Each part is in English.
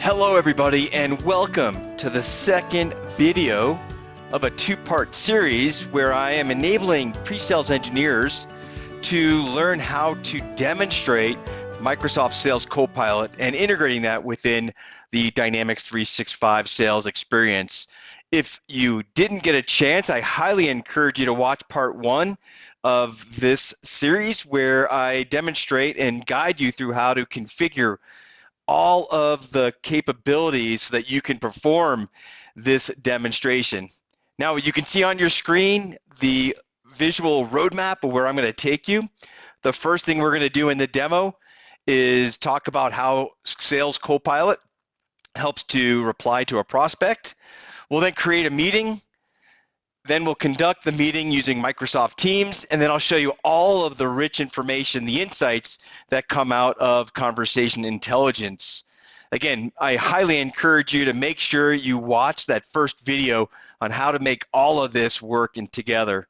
Hello everybody and welcome to the second video of a two-part series where I am enabling pre-sales engineers to learn how to demonstrate Microsoft Sales Copilot and integrating that within the Dynamics 365 sales experience. If you didn't get a chance, I highly encourage you to watch part one of this series where I demonstrate and guide you through how to configure all of the capabilities so that you can perform this demonstration. Now you can see on your screen the visual roadmap of where I'm going to take you. The first thing we're going to do in the demo is talk about how Sales Copilot helps to reply to a prospect. We'll then create a meeting. Then we'll conduct the meeting using Microsoft Teams, and then I'll show you all of the rich information, the insights that come out of conversation intelligence. Again, I highly encourage you to make sure you watch that first video on how to make all of this work together.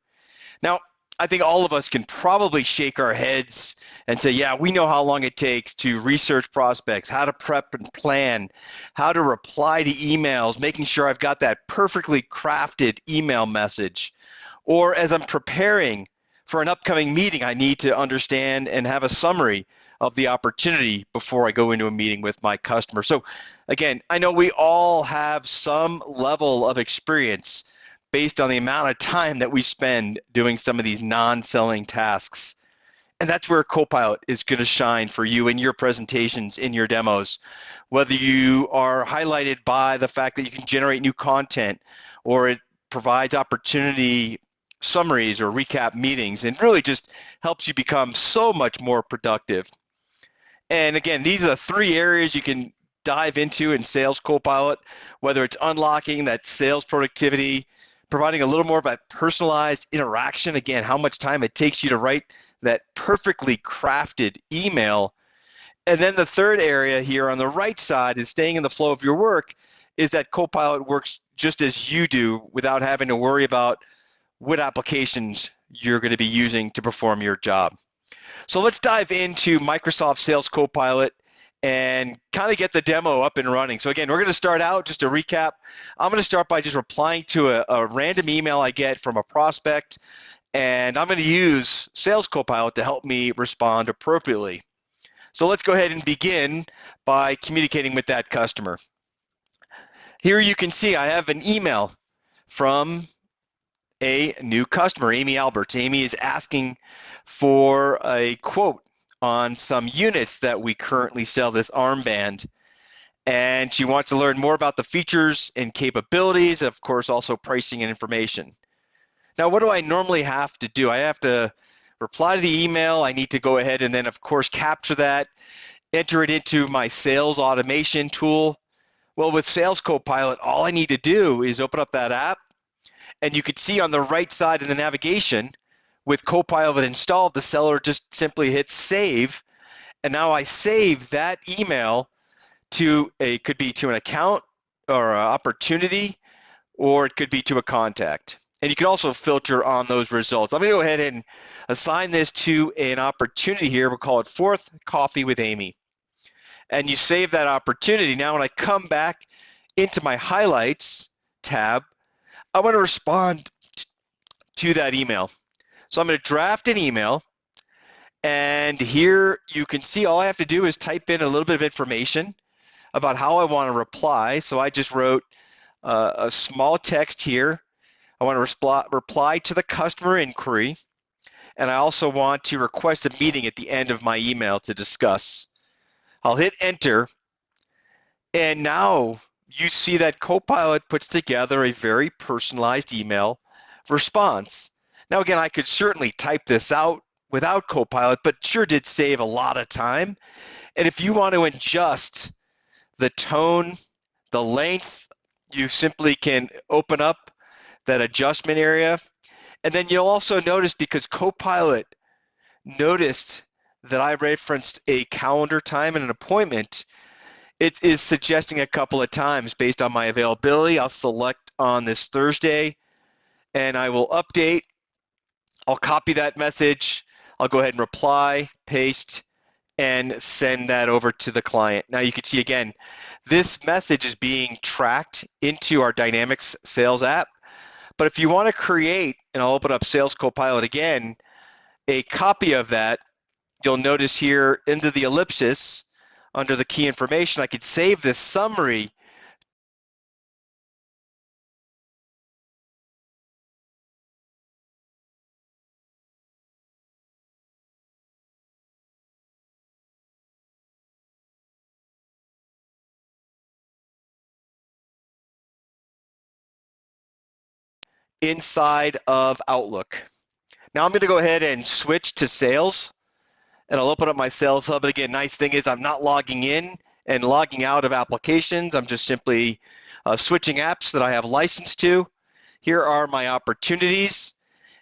Now, I think all of us can probably shake our heads and say, yeah, we know how long it takes to research prospects, how to prep and plan, how to reply to emails, making sure I've got that perfectly crafted email message. Or as I'm preparing for an upcoming meeting, I need to understand and have a summary of the opportunity before I go into a meeting with my customer. So again, I know we all have some level of experience based on the amount of time that we spend doing some of these non-selling tasks. And that's where Copilot is going to shine for you in your presentations, in your demos. Whether you are highlighted by the fact that you can generate new content, or it provides opportunity summaries or recap meetings, and really just helps you become so much more productive. And again, these are the three areas you can dive into in Sales Copilot, whether it's unlocking that sales productivity, providing a little more of a personalized interaction, again, how much time it takes you to write that perfectly crafted email. And then the third area here on the right side is staying in the flow of your work, is that Copilot works just as you do without having to worry about what applications you're going to be using to perform your job. So let's dive into Microsoft Sales Copilot and kind of get the demo up and running. So again, we're going to start out, just to recap, I'm going to start by just replying to a random email I get from a prospect, and I'm going to use Sales Copilot to help me respond appropriately. So let's go ahead and begin by communicating with that customer. Here you can see I have an email from a new customer, Amy Alberts. Amy is asking for a quote on some units that we currently sell, this armband, and she wants to learn more about the features and capabilities, of course also pricing and information. Now what do I normally have to do? I have to reply to the email. I need to go ahead and then of course capture that, enter it into my sales automation tool. Well, with Sales Copilot, all I need to do is open up that app, and you can see on the right side of the navigation, with Copilot installed, the seller just simply hits save, and now I save that email to could be to an account or an opportunity, or it could be to a contact. And you can also filter on those results. I'm going to go ahead and assign this to an opportunity here. We'll call it Fourth Coffee with Amy. And you save that opportunity. Now when I come back into my highlights tab, I want to respond to that email. So I'm going to draft an email, and here you can see all I have to do is type in a little bit of information about how I want to reply. So I just wrote a small text here. I want to reply to the customer inquiry, and I also want to request a meeting at the end of my email to discuss. I'll hit enter, and now you see that Copilot puts together a very personalized email response. Now again, I could certainly type this out without Copilot, but sure did save a lot of time. And if you want to adjust the tone, the length, you simply can open up that adjustment area. And then you'll also notice, because Copilot noticed that I referenced a calendar time and an appointment, it is suggesting a couple of times based on my availability. I'll select on this Thursday, and I will update. I'll copy that message. I'll go ahead and reply, paste, and send that over to the client. Now you can see again this message is being tracked into our Dynamics Sales app. But if you want to create, and I'll open up Sales Copilot again, a copy of that, you'll notice here into the ellipsis, under the key information, I could save this summary inside of Outlook. Now I'm going to go ahead and switch to sales, and I'll open up my Sales Hub. But again, nice thing is I'm not logging in and logging out of applications. I'm just simply switching apps that I have license to. Here are my opportunities.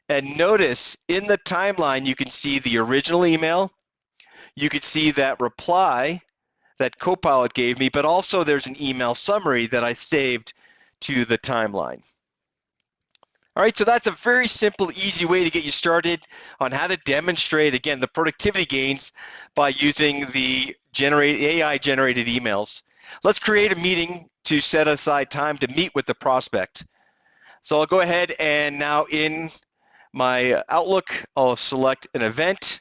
And notice in the timeline, you can see the original email. You can see that reply that Copilot gave me, but also there's an email summary that I saved to the timeline. All right, so that's a very simple, easy way to get you started on how to demonstrate, again, the productivity gains by using the AI-generated emails. Let's create a meeting to set aside time to meet with the prospect. So I'll go ahead and now in my Outlook, I'll select an event.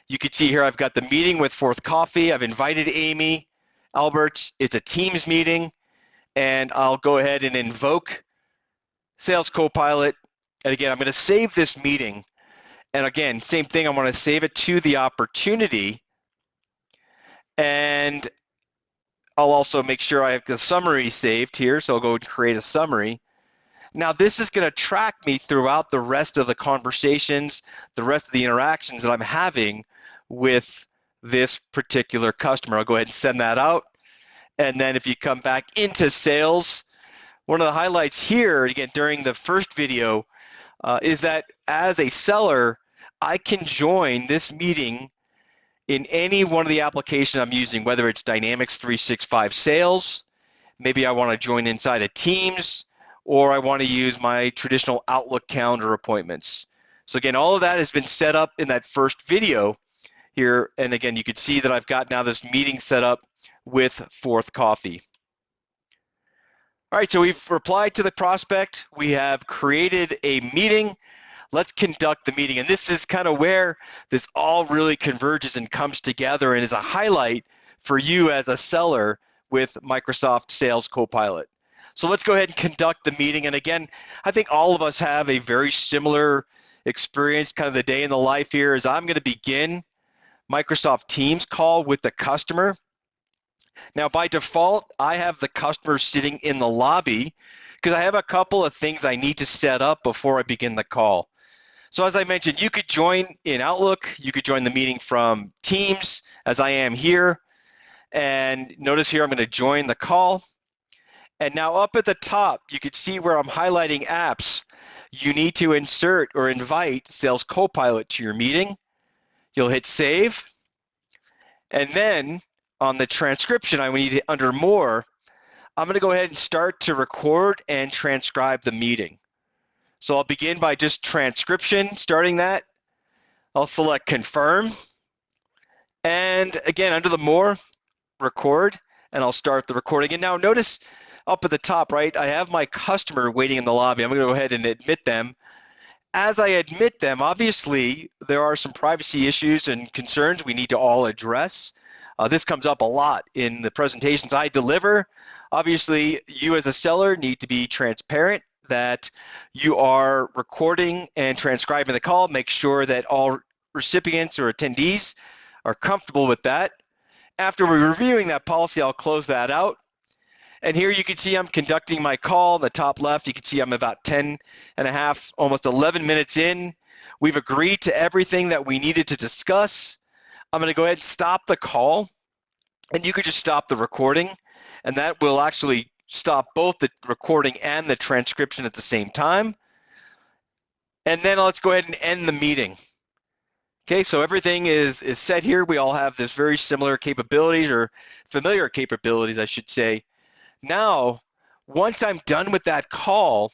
You can see here I've got the meeting with Fourth Coffee. I've invited Amy, Albert. It's a Teams meeting, and I'll go ahead and invoke Sales Copilot. And again, I'm going to save this meeting. And again, same thing, I want to save it to the opportunity. And I'll also make sure I have the summary saved here. So I'll go and create a summary. Now this is going to track me throughout the rest of the conversations, the rest of the interactions that I'm having with this particular customer. I'll go ahead and send that out. And then if you come back into sales, one of the highlights here, again, during the first video, is that as a seller, I can join this meeting in any one of the applications I'm using, whether it's Dynamics 365 Sales, maybe I want to join inside of Teams, or I want to use my traditional Outlook calendar appointments. So again, all of that has been set up in that first video here. And again, you can see that I've got now this meeting set up with Fourth Coffee. All right, so we've replied to the prospect. We have created a meeting. Let's conduct the meeting. And this is kind of where this all really converges and comes together and is a highlight for you as a seller with Microsoft Sales Copilot. So let's go ahead and conduct the meeting. And again, I think all of us have a very similar experience, kind of the day in the life here is I'm going to begin Microsoft Teams call with the customer. Now, by default, I have the customer sitting in the lobby because I have a couple of things I need to set up before I begin the call. So as I mentioned, you could join in Outlook. You could join the meeting from Teams, as I am here. And notice here I'm going to join the call. And now up at the top, you can see where I'm highlighting apps. You need to insert or invite Sales Copilot to your meeting. You'll hit save. And then on the transcription, I need under more, I'm going to go ahead and start to record and transcribe the meeting. So I'll begin by just transcription, starting that. I'll select confirm. And again, under the more, record, and I'll start the recording. And now notice up at the top, right, I have my customer waiting in the lobby. I'm going to go ahead and admit them. As I admit them, obviously, there are some privacy issues and concerns we need to all address. This comes up a lot in the presentations I deliver. Obviously, you as a seller need to be transparent that you are recording and transcribing the call. Make sure that all recipients or attendees are comfortable with that. After we're reviewing that policy, I'll close that out. And here you can see I'm conducting my call. In the top left, you can see I'm about 10 and a half, almost 11 minutes in. We've agreed to everything that we needed to discuss. I'm going to go ahead and stop the call, and you could just stop the recording, and that will actually stop both the recording and the transcription at the same time. And then let's go ahead and end the meeting. Okay, so everything is set here. We all have this very similar capabilities, or familiar capabilities, I should say. Now, once I'm done with that call,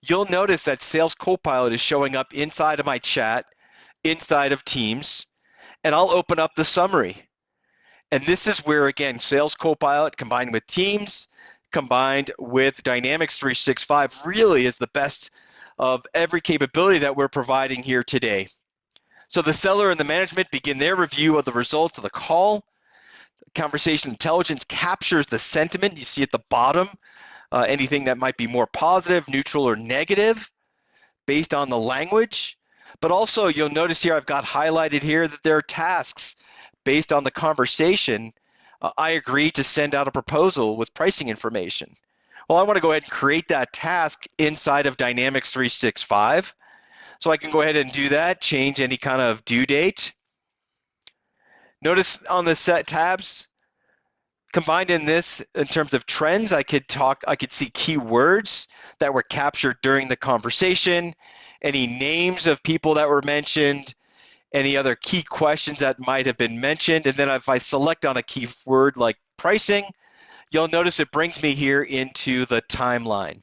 you'll notice that Sales Copilot is showing up inside of my chat, inside of Teams, and I'll open up the summary. And this is where, again, Sales Copilot combined with Teams, combined with Dynamics 365 really is the best of every capability that we're providing here today. So the seller and the management begin their review of the results of the call. Conversation intelligence captures the sentiment. You see at the bottom, anything that might be more positive, neutral, or negative based on the language. But also you'll notice here I've got highlighted here that there are tasks based on the conversation. I agree to send out a proposal with pricing information. Well, I want to go ahead and create that task inside of Dynamics 365. So I can go ahead and do that, change any kind of due date. Notice on the set tabs, combined in this in terms of trends, I could see keywords that were captured during the conversation, any names of people that were mentioned, any other key questions that might have been mentioned. And then if I select on a keyword like pricing, you'll notice it brings me here into the timeline.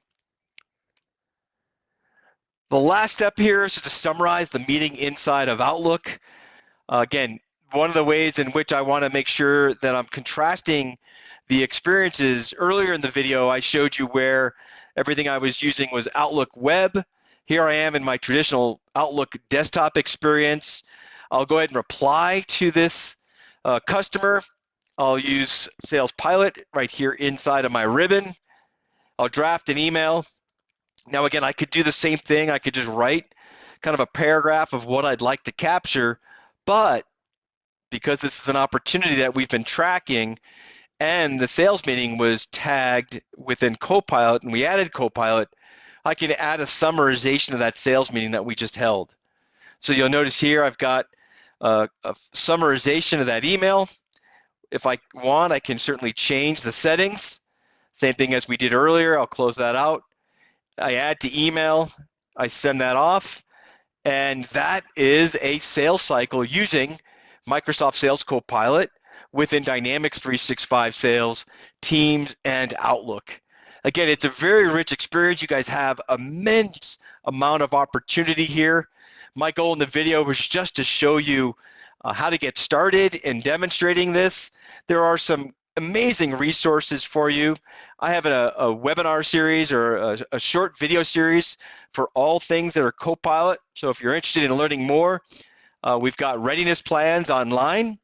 The last step here is to summarize the meeting inside of Outlook. Again, one of the ways in which I want to make sure that I'm contrasting the experiences, earlier in the video, I showed you where everything I was using was Outlook Web. Here I am in my traditional Outlook desktop experience. I'll go ahead and reply to this customer. I'll use Sales Pilot right here inside of my ribbon. I'll draft an email. Now again, I could do the same thing. I could just write kind of a paragraph of what I'd like to capture, but because this is an opportunity that we've been tracking and the sales meeting was tagged within Copilot and we added Copilot, I can add a summarization of that sales meeting that we just held. So you'll notice here I've got a summarization of that email. If I want, I can certainly change the settings. Same thing as we did earlier. I'll close that out. I add to email, I send that off, and that is a sales cycle using Microsoft Sales Copilot within Dynamics 365 Sales, Teams, and Outlook. Again, it's a very rich experience. You guys have immense amount of opportunity here. My goal in the video was just to show you how to get started in demonstrating this. There are some amazing resources for you. I have a webinar series or a short video series for all things that are Copilot. So if you're interested in learning more, we've got readiness plans online.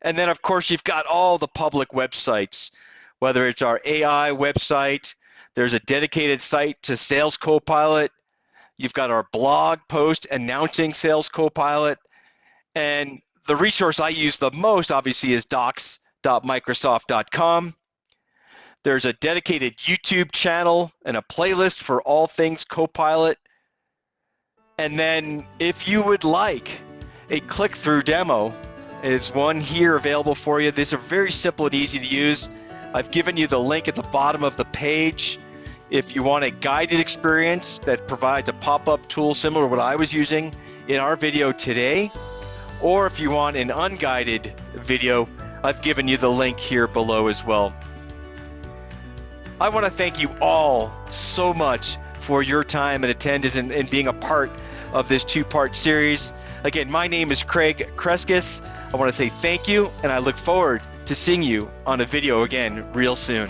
And then of course you've got all the public websites, whether it's our AI website, there's a dedicated site to Sales Copilot. You've got our blog post announcing Sales Copilot. And the resource I use the most obviously is docs.microsoft.com. There's a dedicated YouTube channel and a playlist for all things Copilot. And then if you would like a click-through demo, there's one here available for you. These are very simple and easy to use. I've given you the link at the bottom of the page. If you want a guided experience that provides a pop-up tool similar to what I was using in our video today, or if you want an unguided video, I've given you the link here below as well. I want to thank you all so much for your time and attendance and being a part of this two-part series. Again, my name is Craig Kreskis. I want to say thank you, and I look forward to seeing you on a video again real soon.